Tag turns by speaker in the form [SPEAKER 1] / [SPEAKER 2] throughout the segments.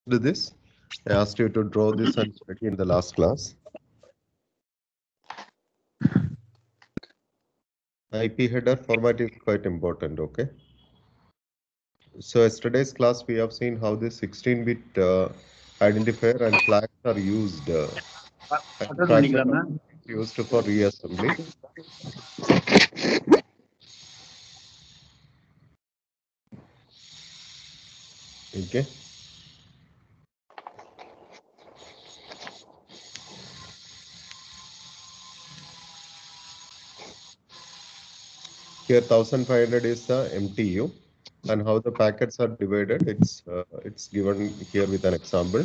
[SPEAKER 1] Do this. I asked you to draw this and study in the last class. IP header format is quite important, okay? So yesterday's class we have seen how this 16-bit identifier and flags are used and fragment is used for reassembly. Okay. Here 1500 is the MTU, and how the packets are divided. It's given here with an example.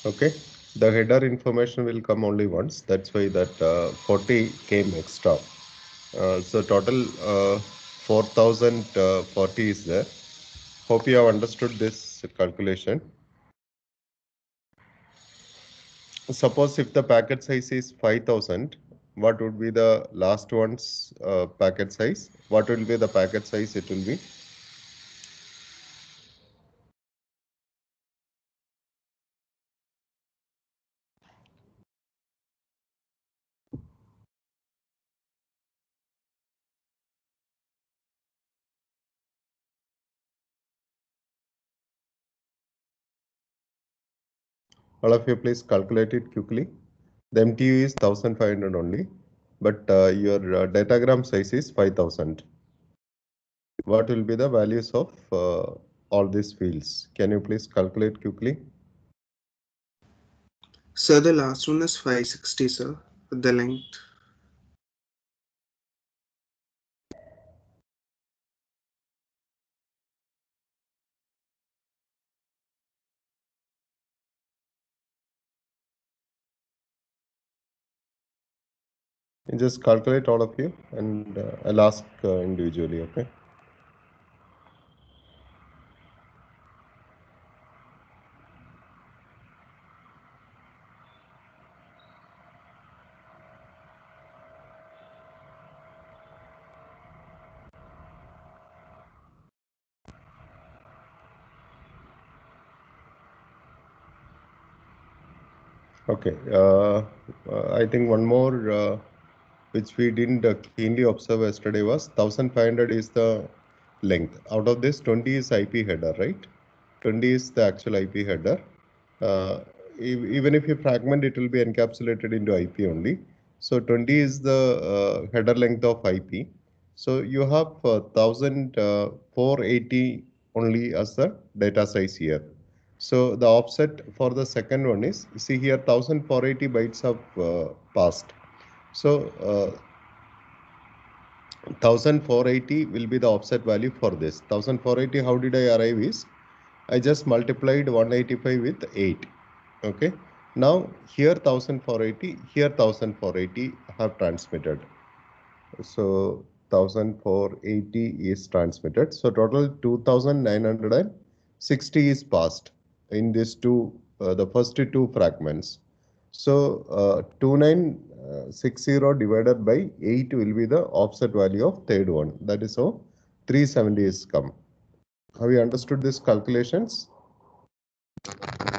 [SPEAKER 1] Okay, the header information will come only once. That's why that 40 came extra. So total 4040 is there. Hope you have understood this calculation. Suppose if the packet size is 5000, what would be the last one's packet size? What will be the packet size it will be? All of you please calculate it quickly. The MTU is 1500 only, but your datagram size is 5000. What will be the values of all these fields? Can you please calculate quickly?
[SPEAKER 2] Sir, the last one is 560, sir, the length.
[SPEAKER 1] You just calculate all of you, and I'll ask individually, okay? Okay, I think one more which we didn't keenly observe yesterday was 1500 is the length. Out of this, 20 is IP header, right? 20 is the actual IP header. Uh, Even if you fragment, it will be encapsulated into IP only. So 20 is the header length of IP. So you have 1480 only as the data size here. So the offset for the second one is, see here 1480 bytes have passed. So 1480 will be the offset value for this. 1480, how did I arrive is, I just multiplied 185 with 8. Okay. Now here 1480, here 1480 have transmitted. So 1480 is transmitted. So total 2960 is passed in these two, the first two fragments. So 2960 divided by 8 will be the offset value of third one. That is how 370 is come. Have you understood these calculations?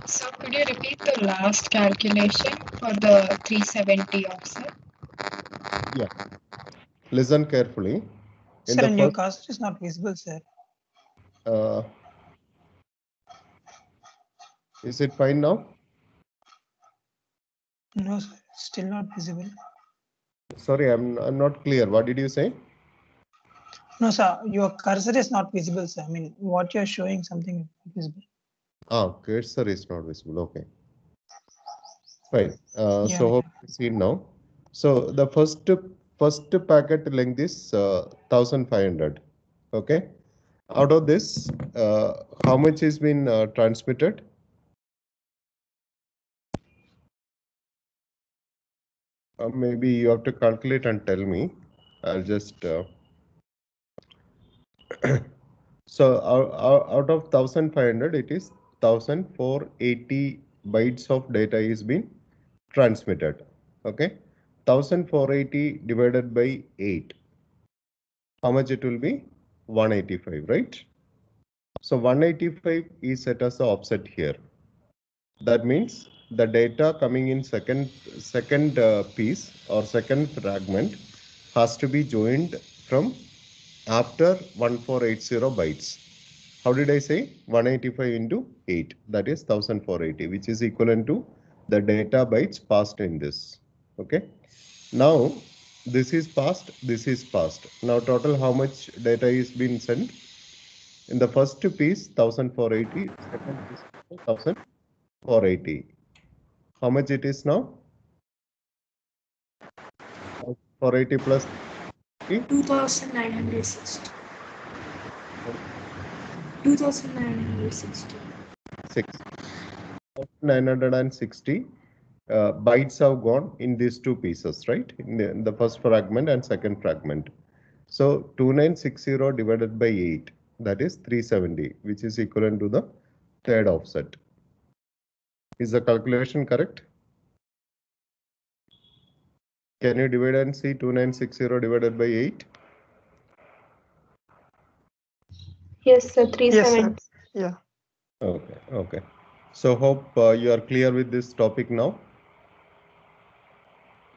[SPEAKER 3] So could you repeat the last calculation for the 370 offset?
[SPEAKER 1] Yeah. Listen carefully. In
[SPEAKER 4] Sir,
[SPEAKER 1] the
[SPEAKER 4] and your
[SPEAKER 1] first,
[SPEAKER 4] cursor is not visible, sir.
[SPEAKER 1] Is it fine now?
[SPEAKER 4] No, sir, still not visible.
[SPEAKER 1] Sorry, I'm not clear. What did you say?
[SPEAKER 4] No, sir, your cursor is not visible, sir. I mean, what you're showing something visible.
[SPEAKER 1] Cursor is not visible. Okay. Fine.
[SPEAKER 4] Yeah,
[SPEAKER 1] So hope you see now. So the first packet length is 1500. Okay. Out of this, how much has been transmitted? Maybe you have to calculate and tell me. I'll just So out of 1500, it is 1480 bytes of data is being transmitted. Okay, 1480 divided by 8. How much it will be? 185, right? So 185 is set as the offset here. That means the data coming in second piece or second fragment has to be joined from after 1480 bytes. How did I say? 185 into 8, that is 1480, which is equivalent to the data bytes passed in this. Okay. Now this is passed, this is passed. Now total how much data is being sent? In the first piece 1480, second piece 1480. How much it is now? 480 plus
[SPEAKER 5] 2960. 2960.
[SPEAKER 1] 960 bytes have gone in these two pieces, right? In the first fragment and second fragment. So 2960 divided by 8, that is 370, which is equivalent to the third offset. Is the calculation correct? Can you divide and see 2960 divided by 8?
[SPEAKER 5] Yes, sir.
[SPEAKER 4] Yes,
[SPEAKER 5] 370.
[SPEAKER 4] sir. Yeah.
[SPEAKER 1] Okay, okay. So hope you are clear with this topic now.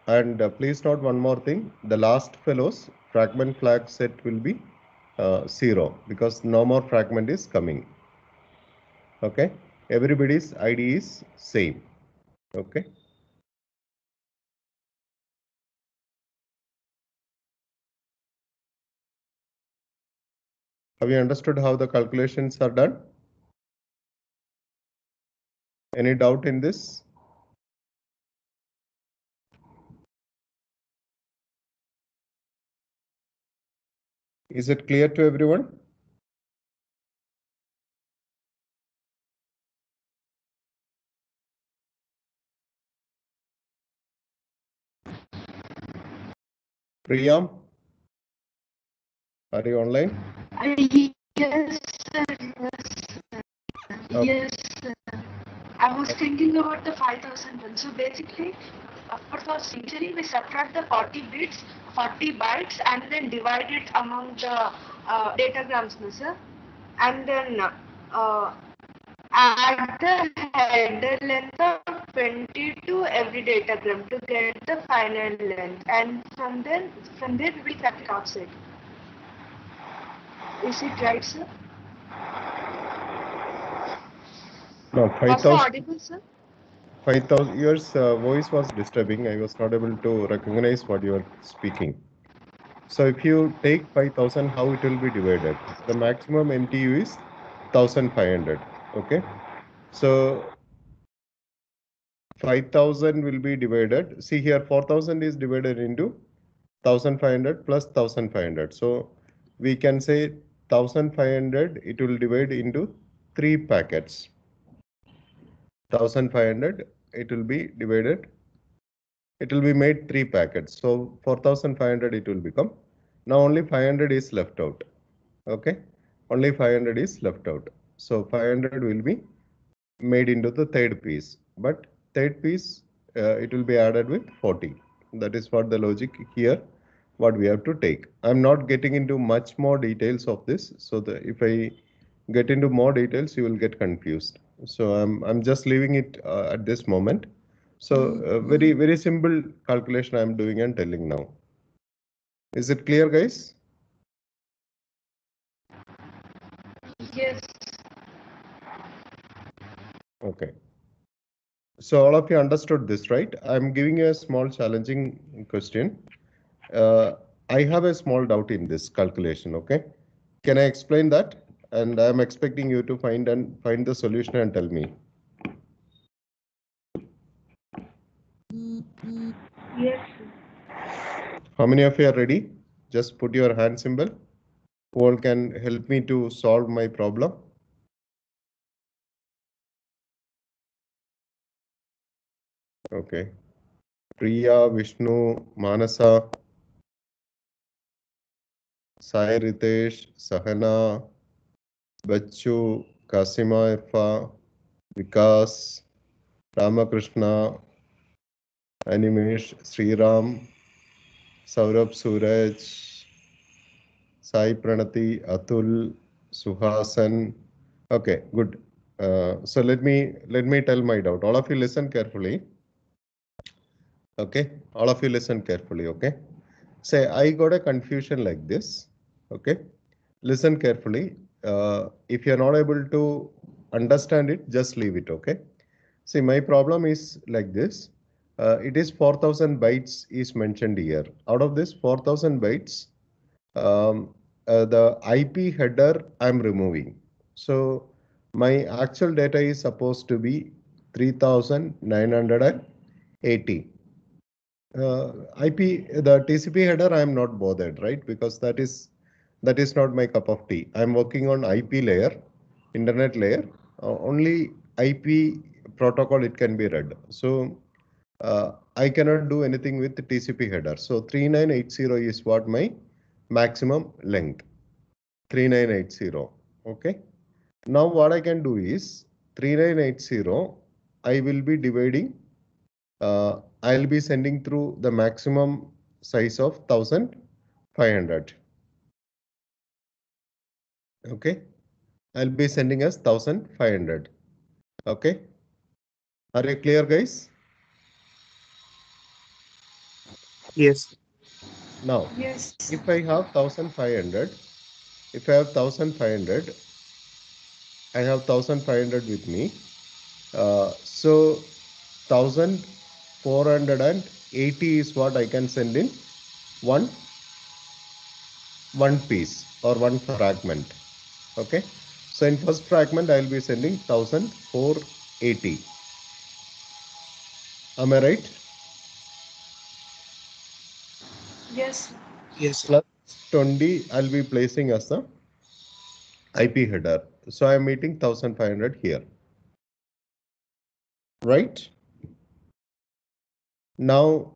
[SPEAKER 1] And please note one more thing. The last fellow's fragment flag set will be 0 because no more fragment is coming. Okay. Everybody's ID is same. Okay. Have you understood how the calculations are done? Any doubt in this? Is it clear to everyone? Priyam, are you online?
[SPEAKER 6] Yes, sir. Yes, sir. I was thinking about the 5001. So basically, for the century, we subtract the 40 bits, 40 bytes, and then divide it among the datagrams, no, sir. And then add the header length of 20 to every datagram to get the final length. And from there we will calculate offset. Is it right, sir?
[SPEAKER 1] No,
[SPEAKER 6] Was I
[SPEAKER 1] 5000.
[SPEAKER 6] audible, sir?
[SPEAKER 1] 5000. Your voice was disturbing. I was not able to recognize what you are speaking. So if you take 5000, how it will be divided? The maximum MTU is 1500. Okay. So 5000 will be divided. See here, 4000 is divided into 1500 plus 1500. So we can say 1500, it will divide into 3 packets. 1500, it will be divided. It will be made 3 packets. So 4500 it will become. Now only 500 is left out. Okay. Only 500 is left out. So 500 will be made into the third piece. But third piece, it will be added with 40. That is what the logic here, what we have to take. I'm not getting into much more details of this. So if I get into more details, you will get confused. So I'm just leaving it at this moment. So very simple calculation I'm doing and telling now. Is it clear, guys?
[SPEAKER 6] Yes.
[SPEAKER 1] Okay. So all of you understood this, right? I'm giving you a small challenging question. I have a small doubt in this calculation, okay? Can I explain that? And I'm expecting you to find the solution and tell me.
[SPEAKER 6] Yes.
[SPEAKER 1] How many of you are ready? Just put your hand symbol. Who all can help me to solve my problem? Okay. Priya, Vishnu, Manasa. Sai Ritesh, Sahana, Bachu, Kasima Irfa, Vikas, Ramakrishna, Animesh, Sriram, Saurabh Suraj, Sai Pranati, Atul, Suhasan. Okay, good. So let me tell my doubt. All of you listen carefully. Okay, all of you listen carefully. Okay, say I got a confusion like this. Okay, listen carefully. If you're not able to understand it, just leave it. Okay. See, my problem is like this. It is 4000 bytes is mentioned here. Out of this 4000 bytes, the IP header I'm removing. So my actual data is supposed to be 3980. The TCP header, I am not bothered, right? Because that is not my cup of tea. I'm working on IP layer, internet layer. Only IP protocol it can be read. So I cannot do anything with the TCP header. So 3980 is what my maximum length. 3980. Okay. Now what I can do is 3980. I will be dividing. I'll be sending through the maximum size of 1500. Okay. I'll be sending us 1500. Okay. Are you clear, guys?
[SPEAKER 2] Yes.
[SPEAKER 1] Now,
[SPEAKER 3] Yes.
[SPEAKER 1] if I have 1500, if I have 1500, I have 1500 with me. So 1480 is what I can send in one piece or one fragment. Okay. So in first fragment, I will be sending 1480. Am I right?
[SPEAKER 3] Yes.
[SPEAKER 2] Yes.
[SPEAKER 1] Plus 20, I'll be placing as the IP header. So I'm meeting 1500 here. Right? Now,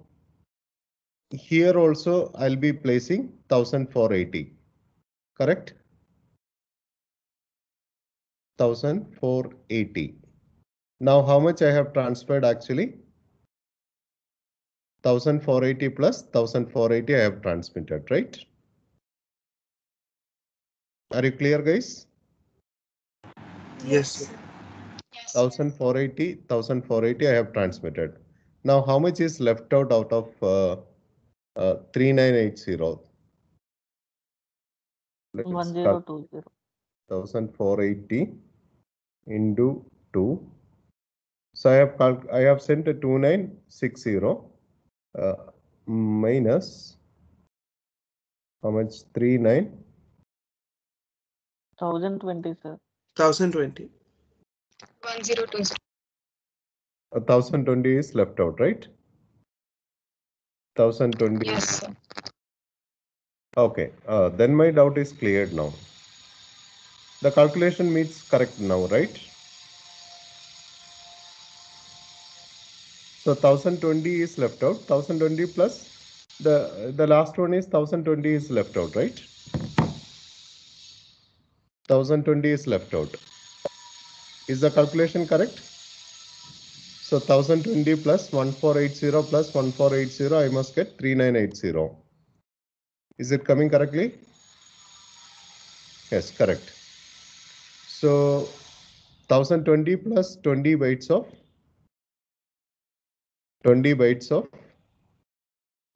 [SPEAKER 1] here also I'll be placing 1480. Correct? 1480. Now, how much I have transferred actually? 1480 plus 1480 I have transmitted, right? Are you clear, guys?
[SPEAKER 2] Yes.
[SPEAKER 1] 1480 I have transmitted. Now, how much is left out of 3980? Let's
[SPEAKER 7] 1020.
[SPEAKER 1] 1480 into 2. So I have sent a 2960 minus how much? 39.
[SPEAKER 7] 1020, sir.
[SPEAKER 2] 1020.
[SPEAKER 3] 1020.
[SPEAKER 1] 1020 is left out, right? 1020.
[SPEAKER 3] Yes, sir.
[SPEAKER 1] Okay. Then my doubt is cleared now. The calculation means correct now, right? So 1020 is left out. 1020 plus the last one is 1020 is left out, right? 1020 is left out. Is the calculation correct? So 1020 plus 1480 plus 1480, I must get 3980. Is it coming correctly? Yes, correct. So 1020 plus 20 bytes of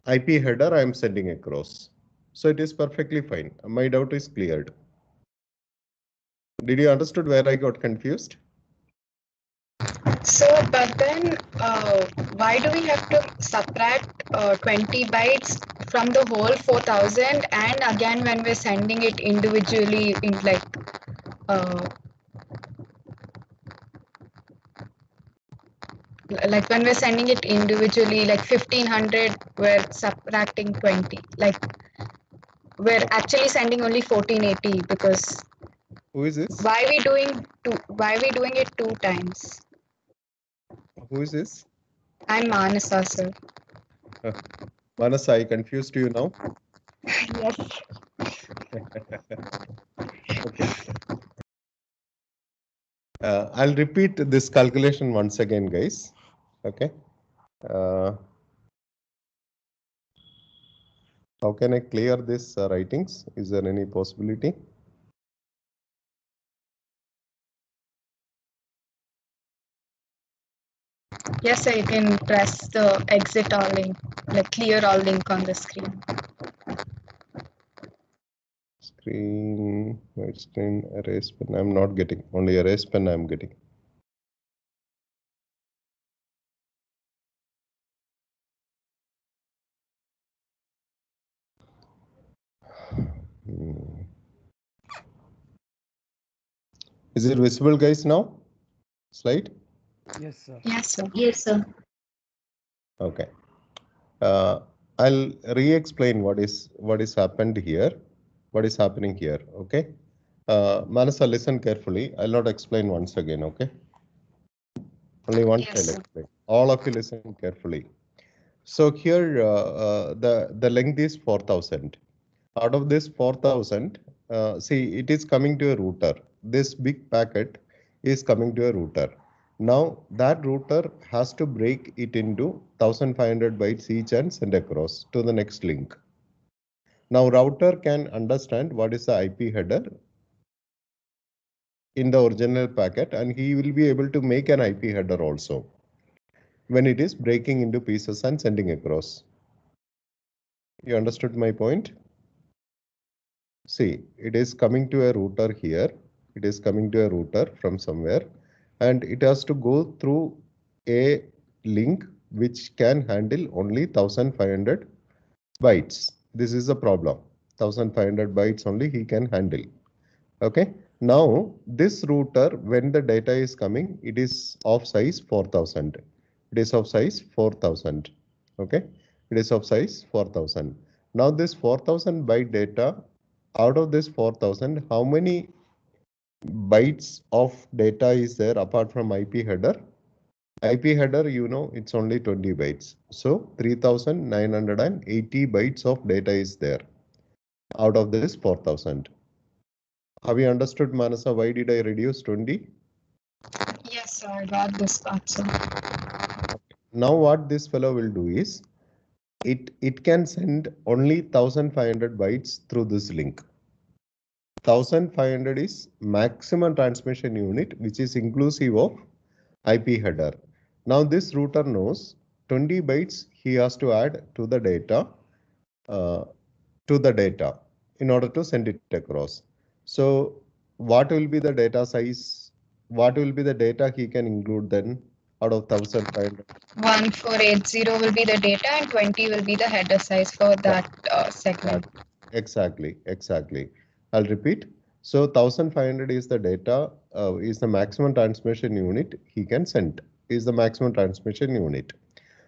[SPEAKER 1] IP header I am sending across. So it is perfectly fine. My doubt is cleared. Did you understood where I got confused?
[SPEAKER 3] So, but then why do we have to subtract 20 bytes from the whole 4000, and again when we're sending it individually in like when we're sending it individually, like 1500, we're subtracting 20. Like we're actually sending only 1480 because
[SPEAKER 1] Who is this?
[SPEAKER 3] why we doing it 2 times?
[SPEAKER 1] Who is this?
[SPEAKER 3] I'm Manasa, sir.
[SPEAKER 1] Manas, I confused you now.
[SPEAKER 3] Yes.
[SPEAKER 1] Okay. I'll repeat this calculation once again, guys. Okay. How can I clear this writings? Is there any possibility?
[SPEAKER 3] Yes, sir, you can press the exit all link, like clear all link on the screen.
[SPEAKER 1] Screen, white screen, erase pen. I'm not getting, only erase pen I'm getting. Is it visible, guys, now? Slide?
[SPEAKER 7] Yes, sir.
[SPEAKER 3] Yes, sir.
[SPEAKER 5] Yes, sir.
[SPEAKER 1] Okay. I'll re-explain what is happened here, what is happening here. Okay. Manasa, listen carefully. I'll not explain once again. Okay. Only once
[SPEAKER 3] Yes,
[SPEAKER 1] I'll
[SPEAKER 3] sir.
[SPEAKER 1] explain. All of you listen carefully. So here the length is 4,000. Out of this 4,000, see, it is coming to a router. This big packet is coming to a router. Now that router has to break it into 1,500 bytes each and send across to the next link. Now router can understand what is the IP header in the original packet, and he will be able to make an IP header also when it is breaking into pieces and sending across. You understood my point? See, it is coming to a router here. It is coming to a router from somewhere, and it has to go through a link which can handle only 1,500 bytes. This is the problem. 1,500 bytes only he can handle. Okay. Now, this router, when the data is coming, it is of size 4,000. It is of size 4,000. Okay. It is of size 4,000. Now, this 4,000 byte data, out of this 4,000, how many bytes of data is there apart from IP header? IP header, you know, it's only 20 bytes. So 3,980 bytes of data is there out of this 4,000. Have you understood, Manasa? Why did I reduce 20?
[SPEAKER 3] Yes, sir, I got this part, sir.
[SPEAKER 1] Now what this fellow will do is, it can send only 1,500 bytes through this link. 1,500 is maximum transmission unit, which is inclusive of IP header. Now this router knows 20 bytes he has to add to the data, in order to send it across. So what will be the data size? What will be the data he can include then out of 1,500?
[SPEAKER 3] 1480 will be the data and 20 will be the header size for that segment.
[SPEAKER 1] Exactly. I'll repeat. So 1,500 is the data, is the maximum transmission unit he can send, is the maximum transmission unit.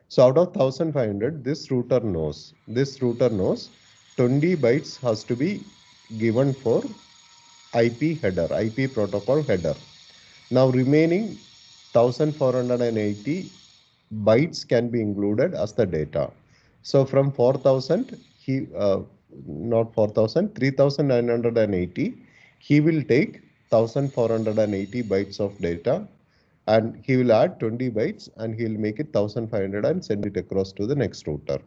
[SPEAKER 1] So out of 1,500, this router knows 20 bytes has to be given for IP header, IP protocol header. Now remaining 1,480 bytes can be included as the data. So from 4,000, not 4,000, 3,980, he will take 1,480 bytes of data, and he will add 20 bytes, and he will make it 1,500 and send it across to the next router.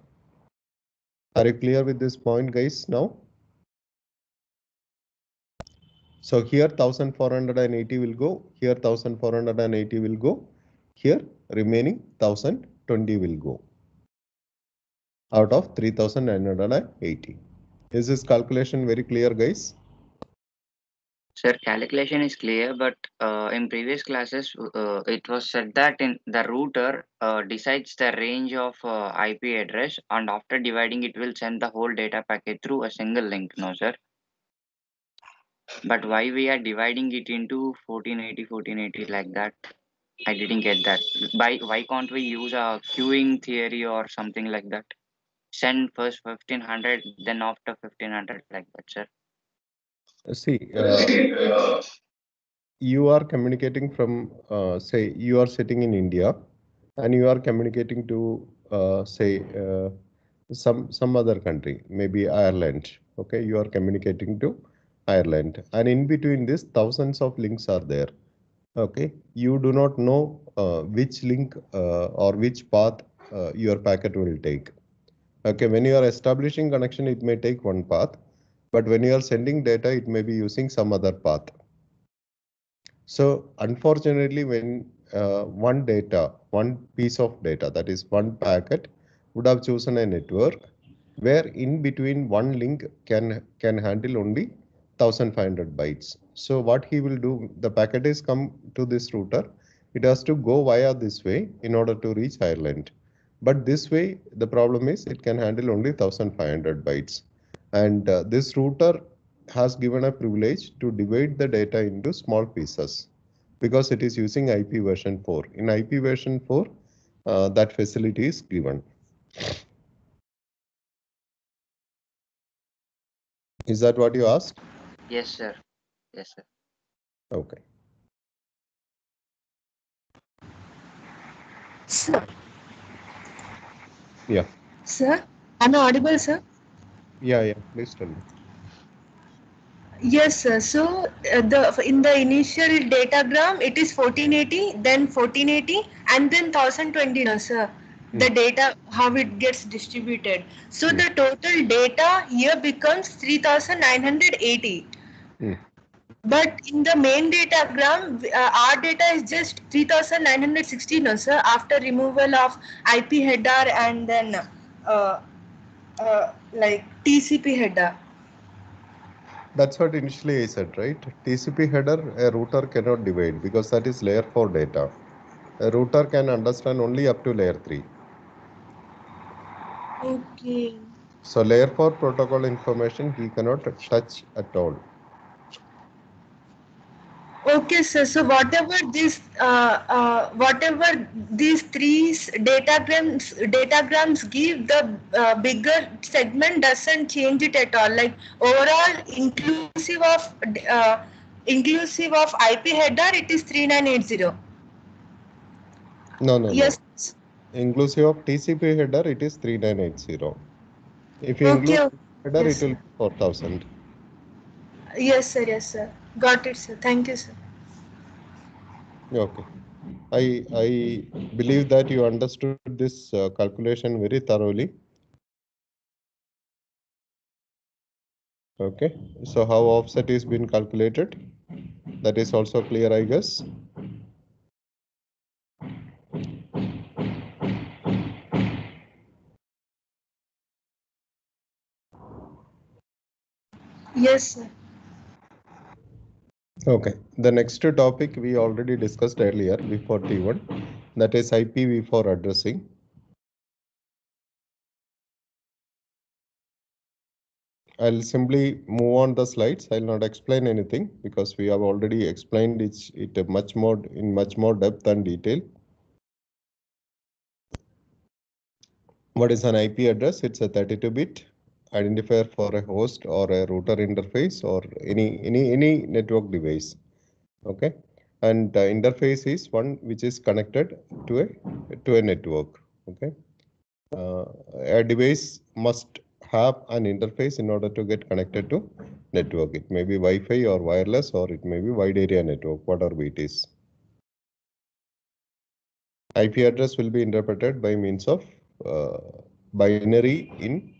[SPEAKER 1] Are you clear with this point, guys, now? So here 1,480 will go, here 1,480 will go, here remaining 1,020 will go out of 3,980. Is this calculation very clear, guys?
[SPEAKER 8] Sir, calculation is clear, but in previous classes, it was said that in the router decides the range of IP address, and after dividing, it will send the whole data packet through a single link. No, sir. But why we are dividing it into 1480 like that? I didn't get that. Why can't we use a queuing theory or something like that? Send first 1,500, then after 1,500 like that, sir.
[SPEAKER 1] See, you are communicating from, say, you are sitting in India, and you are communicating to, say, some other country, maybe Ireland, Okay, you are communicating to Ireland, and in between this, thousands of links are there. Okay, you do not know which link or which path your packet will take. Okay, when you are establishing connection, it may take one path, but when you are sending data, it may be using some other path. So unfortunately, when one piece of data, that is one packet, would have chosen a network where in between one link can handle only 1500 bytes. So what he will do, the packet is come to this router, it has to go via this way in order to reach Ireland. But this way, the problem is it can handle only 1500 bytes. And this router has given a privilege to divide the data into small pieces because it is using IP version 4. In IP version 4, that facility is given. Is that what you asked?
[SPEAKER 8] Yes, sir. Yes, sir.
[SPEAKER 1] Okay.
[SPEAKER 7] Sir.
[SPEAKER 1] Yeah.
[SPEAKER 7] Sir, am I audible, sir?
[SPEAKER 1] Yeah. Please tell me.
[SPEAKER 7] Yes, sir. So in the initial datagram, it is 1480, then 1480, and then 1020, no, sir. The data, how it gets distributed. So the total data here becomes 3980. But in the main datagram, our data is just 3960, no, sir, after removal of IP header and then like TCP header.
[SPEAKER 1] That's what initially I said, right? TCP header, a router cannot divide because that is layer 4 data. A router can understand only up to layer 3.
[SPEAKER 7] Okay.
[SPEAKER 1] So layer 4 protocol information he cannot touch at all.
[SPEAKER 7] Okay, sir. So whatever these three datagrams give, the bigger segment doesn't change it at all. Like overall, inclusive of IP header, it is 3980.
[SPEAKER 1] No.
[SPEAKER 7] Yes.
[SPEAKER 1] Inclusive of TCP header, it is 3980. If you
[SPEAKER 7] Okay.
[SPEAKER 1] include header,
[SPEAKER 7] Yes,
[SPEAKER 1] it will be 4000.
[SPEAKER 7] Yes, sir. Yes, sir. Got it, sir. Thank you, sir.
[SPEAKER 1] Okay. I believe that you understood this calculation very thoroughly. Okay. So how offset is been calculated? That is also clear, I guess.
[SPEAKER 7] Yes, sir.
[SPEAKER 1] Okay. The next topic we already discussed earlier before T1, that is IPv4 addressing. I'll simply move on the slides. I'll not explain anything because we have already explained it in much more depth and detail. What is an IP address? It's a 32-bit identifier for a host or a router interface or any network device. Okay, and interface is one which is connected to a network. Okay, a device must have an interface in order to get connected to network. It may be Wi-Fi or wireless, or it may be wide area network, whatever it is. IP address will be interpreted by means of binary in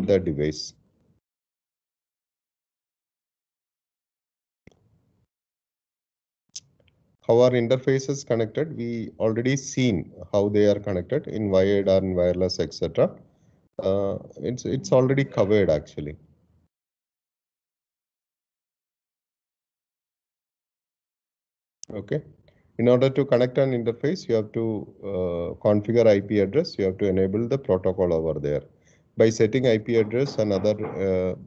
[SPEAKER 1] the device. How are interfaces connected? We already seen how they are connected in wired and wireless, etc. It's already covered actually. Okay. In order to connect an interface, you have to configure IP address. You have to enable the protocol over there. By setting IP address and other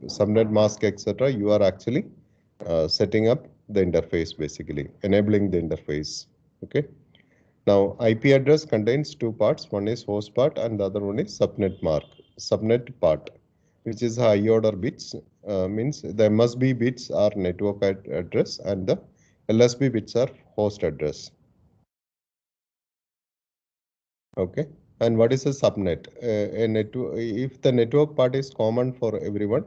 [SPEAKER 1] subnet mask, etc., you are actually setting up the interface, basically enabling the interface. Okay. Now, IP address contains two parts. One is host part, and the other one is subnet part, which is high order bits. Means the MSB bits are network address, and the LSB bits are host address. Okay. And what is a subnet? A network. If the network part is common for everyone,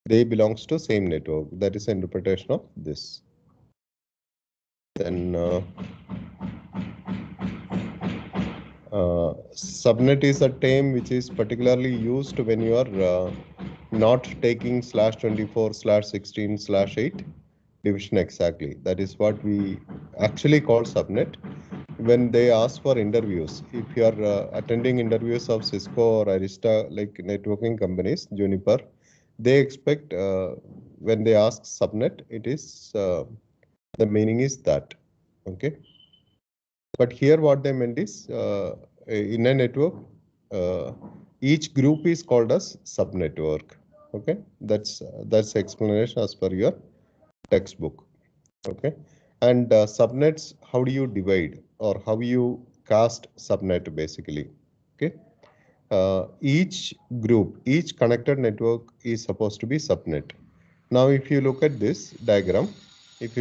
[SPEAKER 1] they belongs to same network. That is the interpretation of this. Then subnet is a term which is particularly used when you are not taking /24/16/8 division exactly. That is what we actually call subnet. When they ask for interviews, if you are attending interviews of Cisco or Arista, like networking companies, Juniper, they expect when they ask subnet, it is the meaning is that. Okay. But here what they meant is in a network, each group is called as subnetwork. Okay, that's explanation as per your textbook. Okay, and subnets, how do you divide or how you cast subnet basically? Okay, each group, each connected network is supposed to be subnet. Now, if you look at this diagram, this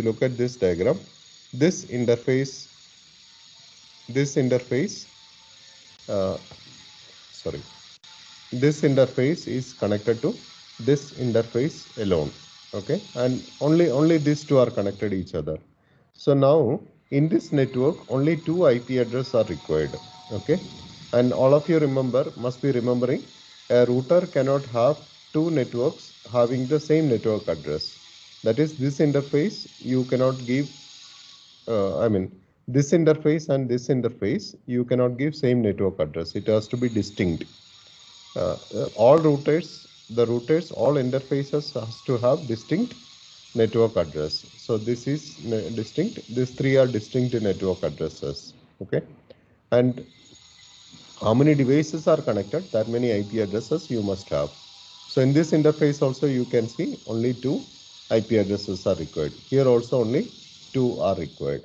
[SPEAKER 1] interface, this interface is connected to this interface alone. Okay, and only these two are connected each other. So now in this network only 2 IP addresses are required. Okay, and all of you must be remembering, a router cannot have 2 networks having the same network address. That is, this interface you cannot give this interface and this interface you cannot give same network address. It has to be distinct. All routers, all interfaces has to have distinct network address. So this is distinct. These 3 are distinct network addresses. Okay, and how many devices are connected, that many IP addresses you must have. So in this interface also you can see only 2 IP addresses are required. Here also only 2 are required.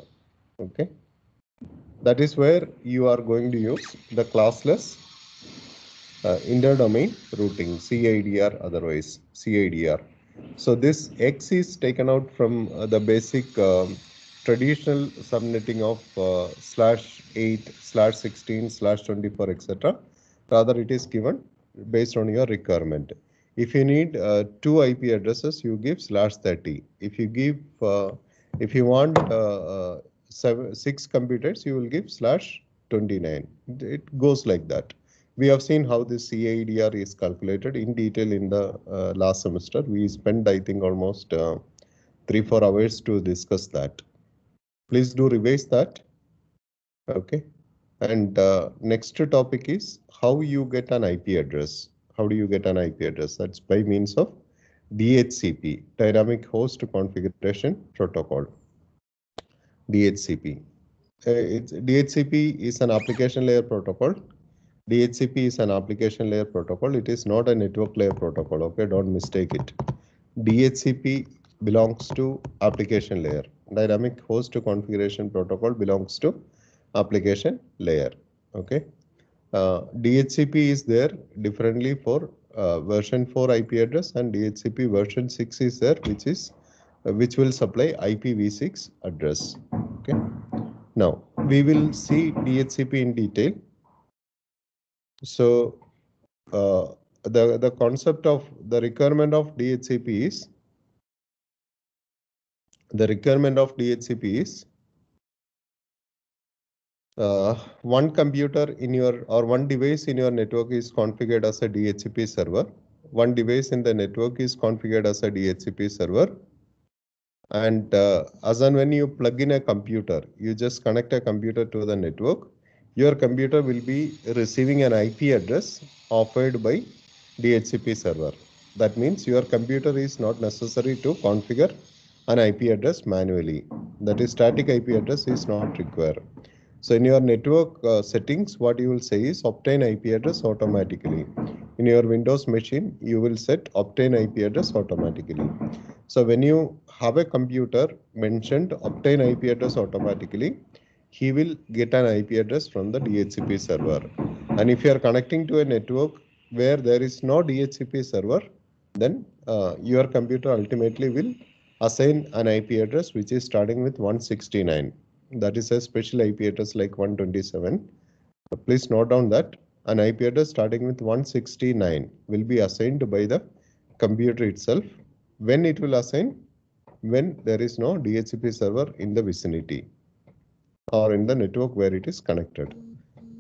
[SPEAKER 1] Okay, that is where you are going to use the classless interdomain routing, CIDR, otherwise CIDR. So this X is taken out from the basic traditional subnetting of /8/16/24, etc. Rather, it is given based on your requirement. If you need 2 IP addresses, you give /30. If you give, if you want 6 computers, you will give /29. It goes like that. We have seen how this CIDR is calculated in detail in the last semester. We spent, I think, almost 3-4 hours to discuss that. Please do revise that. Okay. And next topic is how you get an IP address. How do you get an IP address? That's by means of DHCP, Dynamic Host Configuration Protocol. DHCP. DHCP is an application layer protocol. DHCP is an application layer protocol. It is not a network layer protocol. Okay, don't mistake it. DHCP belongs to application layer. Dynamic Host Configuration Protocol belongs to application layer. Okay. DHCP is there differently for version 4 IP address, and DHCP version 6 is there, which will supply IPv6 address. Okay. Now we will see DHCP in detail. So the concept of the requirement of DHCP is, one computer in your, or one device in your network is configured as a DHCP server. One device in the network is configured as a DHCP server. And as and when you plug in a computer, you just connect a computer to the network, your computer will be receiving an IP address offered by DHCP server. That means your computer is not necessary to configure an IP address manually. That is, static IP address is not required. So in your network settings, what you will say is obtain IP address automatically. In your Windows machine, you will set obtain IP address automatically. So when you have a computer mentioned obtain IP address automatically, he will get an IP address from the DHCP server. And if you are connecting to a network where there is no DHCP server, then your computer ultimately will assign an IP address which is starting with 169. That is a special IP address like 127. Please note down that an IP address starting with 169 will be assigned by the computer itself. When it will assign? When there is no DHCP server in the vicinity or in the network where it is connected.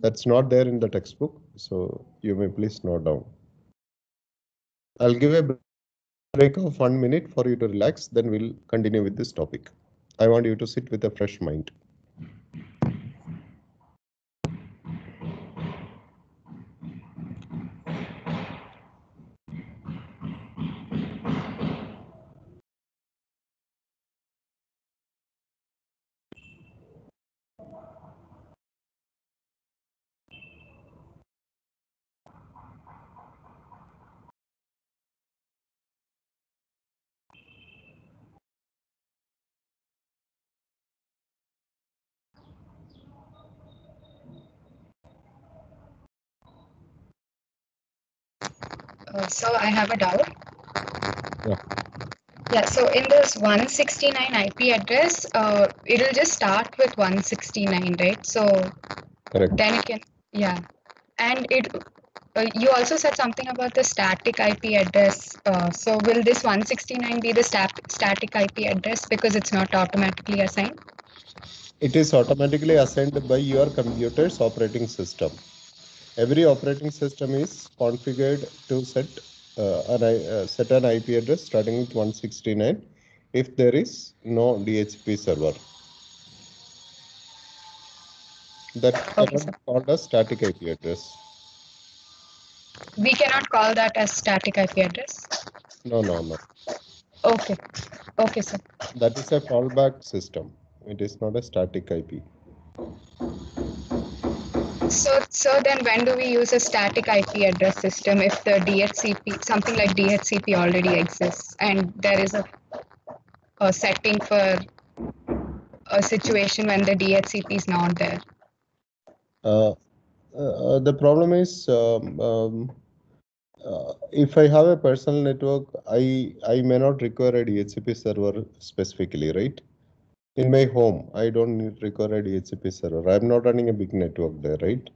[SPEAKER 1] That's not there in the textbook, so you may please note down. I'll give a break of 1 minute for you to relax, then we'll continue with this topic. I want you to sit with a fresh mind.
[SPEAKER 3] So I have a doubt.
[SPEAKER 1] Yeah.
[SPEAKER 3] Yeah, so in this 169 IP address, it'll just start with 169, right? So
[SPEAKER 1] Correct.
[SPEAKER 3] then it can, yeah. And you also said something about the static IP address. So will this 169 be the static IP address because it's not automatically assigned?
[SPEAKER 1] It is automatically assigned by your computer's operating system. Every operating system is configured to set an IP address starting with 169 if there is no DHCP server. That
[SPEAKER 3] Okay,
[SPEAKER 1] cannot be called a static IP address.
[SPEAKER 3] We cannot call that as static IP address.
[SPEAKER 1] No, no, no.
[SPEAKER 3] Okay. Okay, sir.
[SPEAKER 1] That is a fallback system. It is not a static IP.
[SPEAKER 3] So then when do we use a static IP address system if the DHCP, something like DHCP already exists and there is a setting for a situation when the DHCP is not there?
[SPEAKER 1] The problem is if I have a personal network, I may not require a DHCP server specifically, right? In my home, I don't require a DHCP server. I'm not running a big network there, right?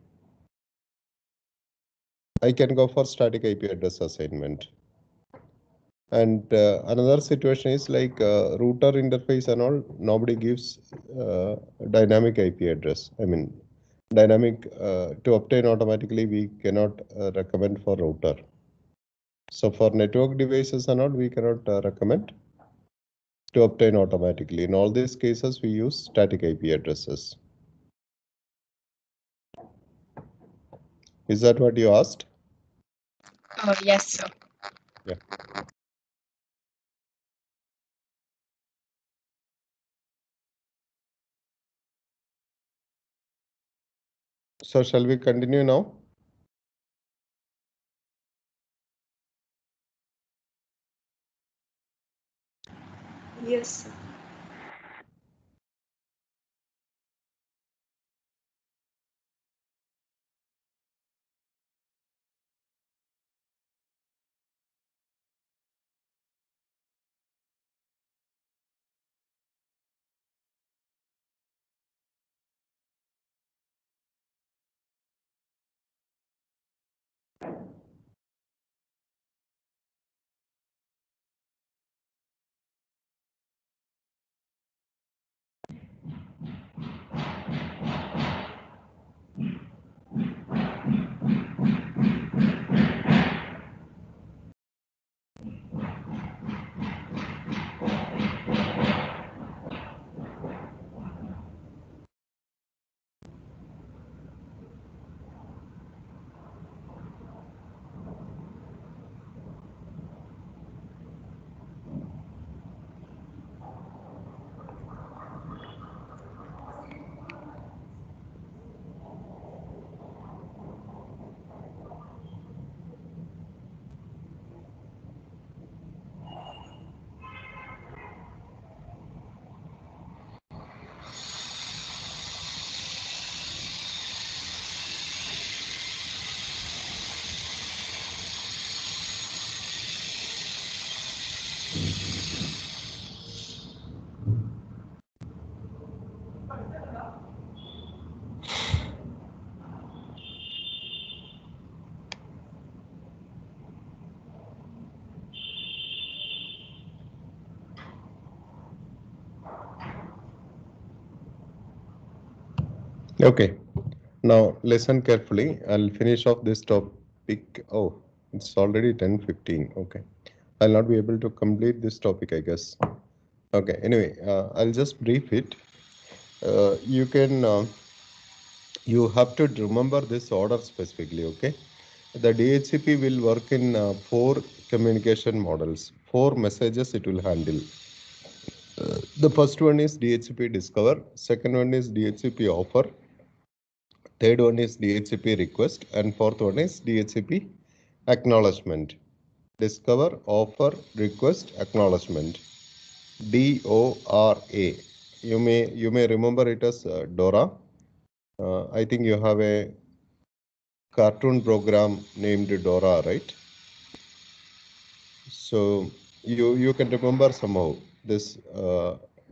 [SPEAKER 1] I can go for static IP address assignment. And another situation is like router interface and all, nobody gives dynamic IP address. I mean, dynamic to obtain automatically, we cannot recommend for router. So for network devices and all, we cannot recommend to obtain automatically. In all these cases, we use static IP addresses. Is that what you asked?
[SPEAKER 3] Yes, sir.
[SPEAKER 1] Yeah. So shall we continue now?
[SPEAKER 5] Yes, sir.
[SPEAKER 1] Okay. Now listen carefully. I'll finish off this topic. Oh, it's already 10:15. Okay. I'll not be able to complete this topic, I guess. Okay. Anyway, I'll just brief it. You have to remember this order specifically. Okay. The DHCP will work in 4 communication models. 4 messages it will handle. The first one is DHCP discover. Second one is DHCP offer. Third one is DHCP request, and fourth one is DHCP acknowledgement. Discover, offer, request, acknowledgement. DORA. You may remember it as DORA. I think you have a cartoon program named Dora, right? So you can remember somehow this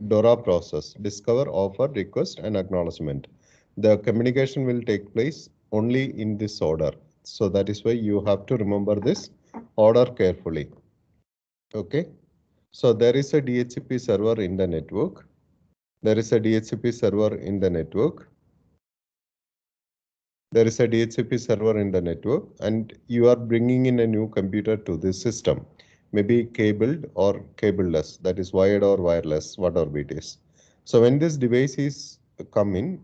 [SPEAKER 1] DORA process: discover, offer, request, and acknowledgement. The communication will take place only in this order. So that is why you have to remember this order carefully. Okay. So there is a DHCP server in the network. There is a DHCP server in the network. There is a DHCP server in the network, and you are bringing in a new computer to this system, maybe cabled or cableless, that is wired or wireless, whatever it is. So when this device is coming,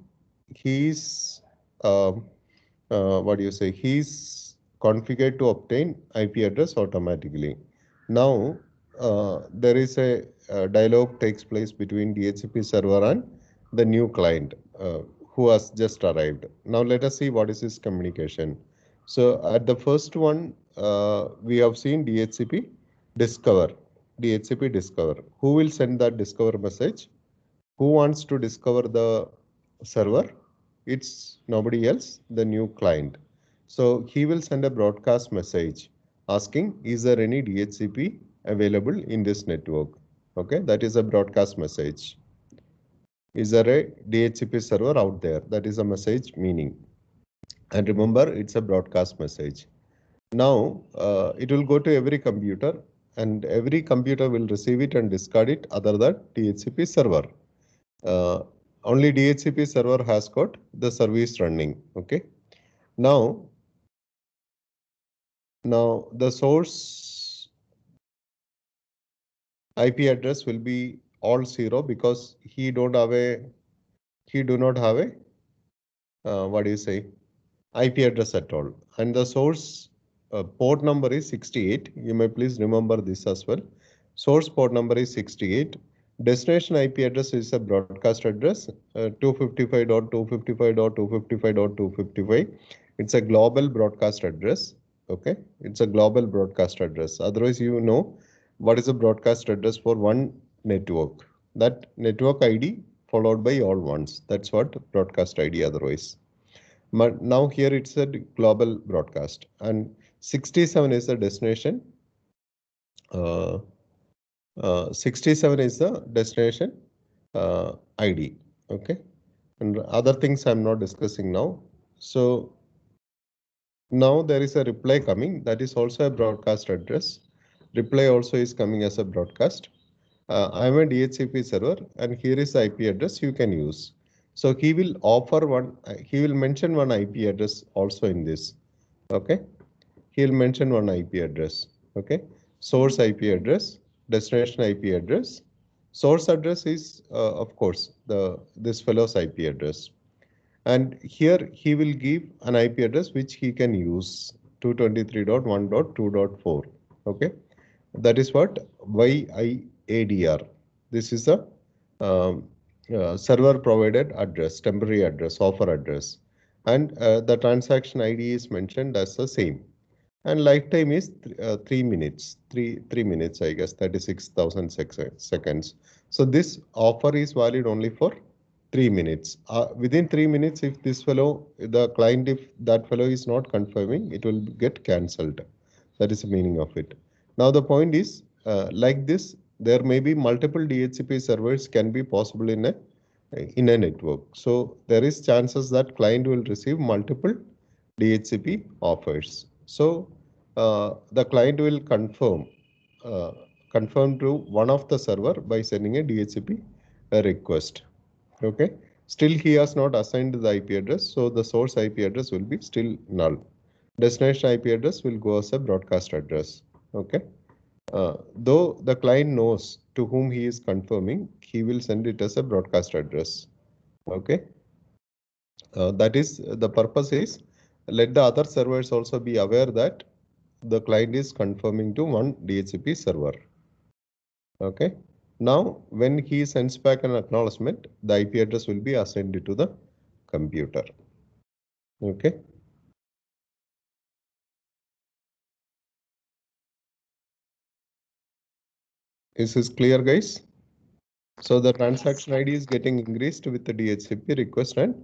[SPEAKER 1] he's he's configured to obtain IP address automatically. Now there is a dialogue takes place between DHCP server and the new client who has just arrived. Now let us see what is his communication. So at the first one, we have seen DHCP discover. DHCP discover. Who will send that discover message? Who wants to discover the server? It's nobody else, the new client. So he will send a broadcast message asking, is there any DHCP available in this network? Okay, that is a broadcast message. Is there a DHCP server out there? That is a message meaning. And remember, it's a broadcast message. Now, it will go to every computer, and every computer will receive it and discard it other than DHCP server. Only DHCP server has got the service running. Okay. Now the source IP address will be all 0 because he do not have a IP address at all, and the source port number is 68. You may please remember this as well. Source port number is 68. Destination IP address is a broadcast address 255.255.255.255. It's a global broadcast address. Okay, it's a global broadcast address. Otherwise, you know what is a broadcast address for one network. That network ID followed by all ones. That's what broadcast ID otherwise. But now here it's a global broadcast, and 67 is the destination. 67 is the destination ID. Okay, and other things I'm not discussing now. So now there is a reply coming. That is also a broadcast address. Reply also is coming as a broadcast. I'm a DHCP server, and here is the IP address you can use. So he will offer one, he will mention one IP address also in this. Okay, he'll mention one IP address. Okay, source IP address, destination IP address. Source address is of course this fellow's IP address, and here he will give an IP address which he can use 223.1.2.4. Okay, that is what YIADR. This is a server provided address, temporary address, offer address, and the transaction ID is mentioned as the same. And lifetime is 3 minutes, 3 minutes, I guess, 36,000 seconds. So this offer is valid only for 3 minutes. Within 3 minutes, if this fellow, the client, if that fellow is not confirming, it will get cancelled. That is the meaning of it. Now the point is, like this, there may be multiple DHCP servers can be possible in a network. So there is chances that client will receive multiple DHCP offers. So the client will confirm to one of the server by sending a DHCP request. Okay. Still he has not assigned the IP address, so the source IP address will be still null. Destination IP address will go as a broadcast address. Okay. Though the client knows to whom he is confirming, he will send it as a broadcast address. Okay. That is, the purpose is, let the other servers also be aware that the client is confirming to one DHCP server. Okay. Now, when he sends back an acknowledgement, the IP address will be assigned to the computer. Okay. Is this clear, guys? So the transaction ID is getting increased with the DHCP request and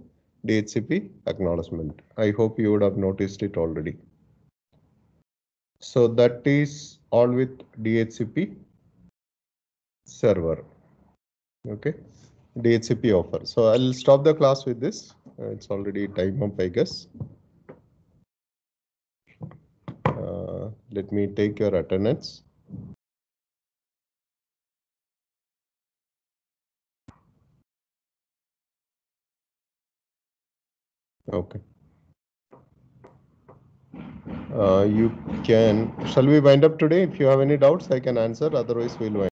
[SPEAKER 1] DHCP acknowledgement. I hope you would have noticed it already. So that is all with DHCP server. Okay, DHCP offer. So I'll stop the class with this. It's already time up, I guess. Let me take your attendance. Okay. You can, shall we wind up today? If you have any doubts, I can answer. Otherwise, we'll wind up.